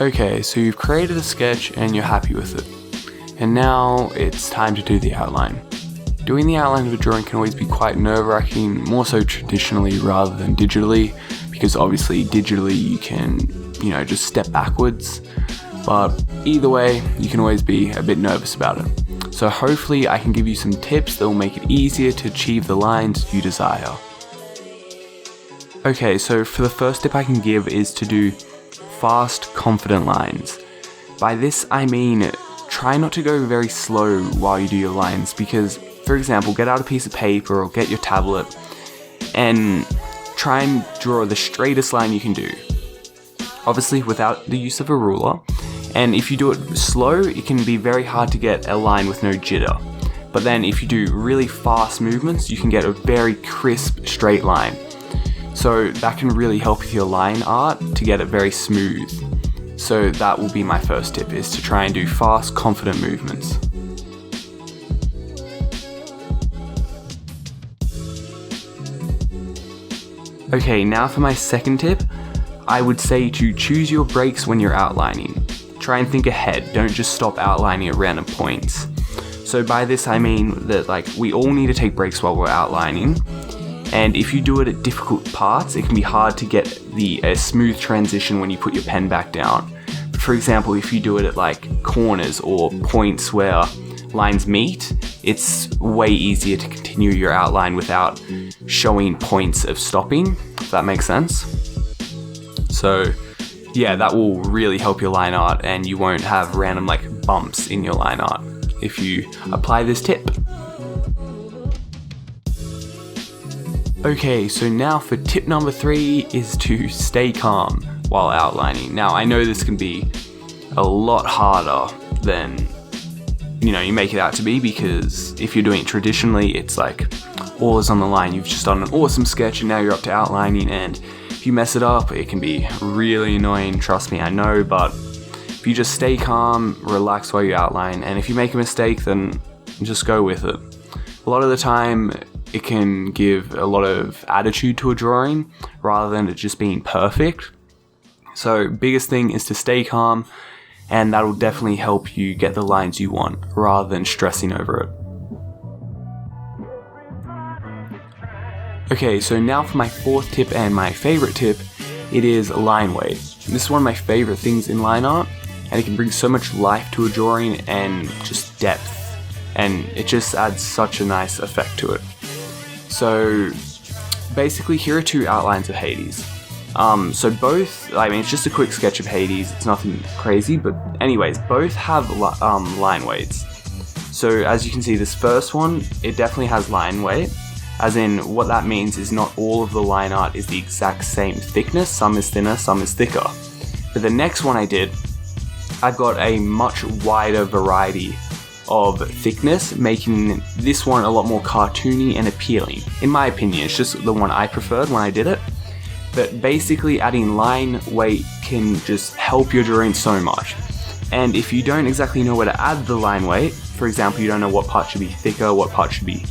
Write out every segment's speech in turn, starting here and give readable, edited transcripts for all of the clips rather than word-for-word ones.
Okay, so you've created a sketch and you're happy with it. And now it's time to do the outline. Doing the outline of a drawing can always be quite nerve-wracking, more so traditionally rather than digitally, because obviously digitally you can, just step backwards. But either way, you can always be a bit nervous about it. So hopefully I can give you some tips that will make it easier to achieve the lines you desire. Okay, so for the first tip I can give is to do fast, confident lines. By this I mean, try not to go very slow while you do your lines, because, for example, get out a piece of paper or get your tablet and try and draw the straightest line you can do. Obviously without the use of a ruler, and if you do it slow, it can be very hard to get a line with no jitter. But then if you do really fast movements, you can get a very crisp, straight line. So that can really help with your line art to get it very smooth. So that will be my first tip, is to try and do fast, confident movements. Okay, now for my second tip, I would say to choose your breaks when you're outlining. Try and think ahead, don't just stop outlining at random points. So by this I mean that we all need to take breaks while we're outlining. And if you do it at difficult parts, it can be hard to get a smooth transition when you put your pen back down. But for example, if you do it at corners or points where lines meet, it's way easier to continue your outline without showing points of stopping, if that makes sense. So yeah, that will really help your line art, and you won't have random bumps in your line art if you apply this tip. Okay, so now for tip number 3 is to stay calm while outlining. Now I know this can be a lot harder than you make it out to be, because if you're doing it traditionally, it's all is on the line. You've just done an awesome sketch and now you're up to outlining, and if you mess it up, it can be really annoying, trust me, I know. But if you just stay calm, relax while you outline, and if you make a mistake, then just go with it. A lot of the time, it can give a lot of attitude to a drawing rather than it just being perfect. So biggest thing is to stay calm, and that'll definitely help you get the lines you want rather than stressing over it. Okay, so now for my 4th tip and my favorite tip, it is line weight. This is one of my favorite things in line art, and it can bring so much life to a drawing and just depth, and it just adds such a nice effect to it. So basically here are 2 outlines of Hades. So both, it's just a quick sketch of Hades, it's nothing crazy, but anyways, both have line weights. So as you can see, this first one, it definitely has line weight, as in what that means is not all of the line art is the exact same thickness, some is thinner, some is thicker. But the next one I did, I've got a much wider variety of thickness, making this one a lot more cartoony and appealing. In my opinion, it's just the one I preferred when I did it. But basically adding line weight can just help your drawing so much. And if you don't exactly know where to add the line weight, for example, you don't know what part should be thicker, what part should be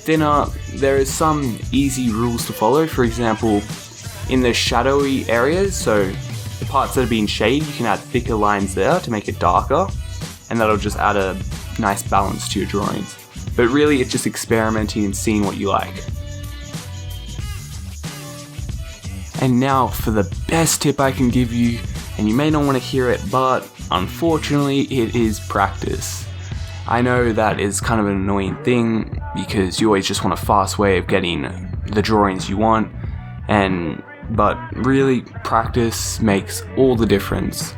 thinner, there is some easy rules to follow. For example, in the shadowy areas, so the parts that are being shaded, you can add thicker lines there to make it darker, and that'll just add a nice balance to your drawings. But really it's just experimenting and seeing what you like. And now for the best tip I can give you, and you may not want to hear it, but unfortunately it is practice. I know that is kind of an annoying thing, because you always just want a fast way of getting the drawings you want, but really practice makes all the difference.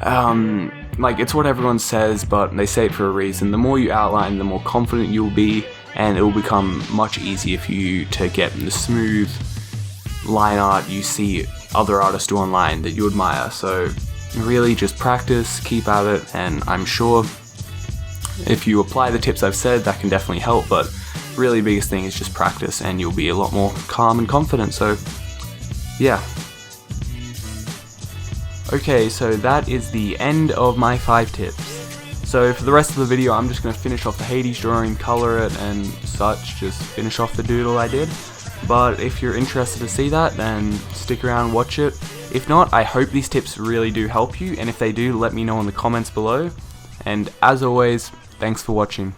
It's what everyone says, but they say it for a reason. The more you outline, the more confident you'll be, and it will become much easier for you to get the smooth line art you see other artists do online that you admire. So really just practice, keep at it, and I'm sure if you apply the tips I've said, that can definitely help. But really the biggest thing is just practice, and you'll be a lot more calm and confident. So yeah. Okay, so that is the end of my 5 tips. So for the rest of the video, I'm just going to finish off the Hades drawing, color it and such, just finish off the doodle I did. But if you're interested to see that, then stick around, watch it. If not, I hope these tips really do help you, and if they do, let me know in the comments below. And as always, thanks for watching.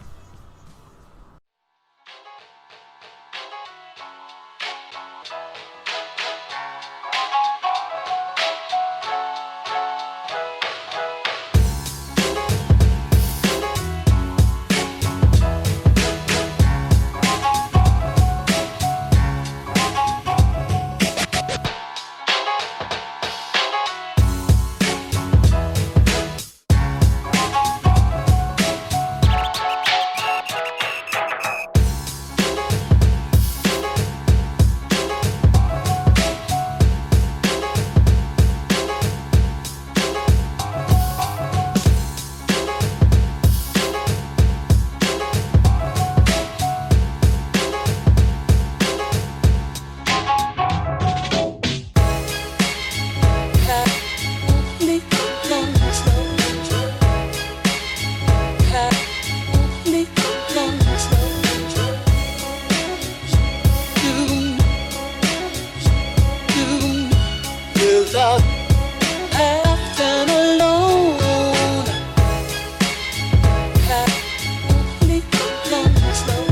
Without acting alone, happily long slow,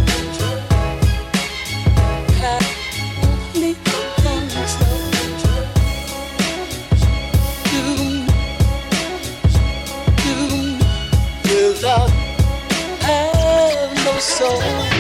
happily long slow, without have no soul.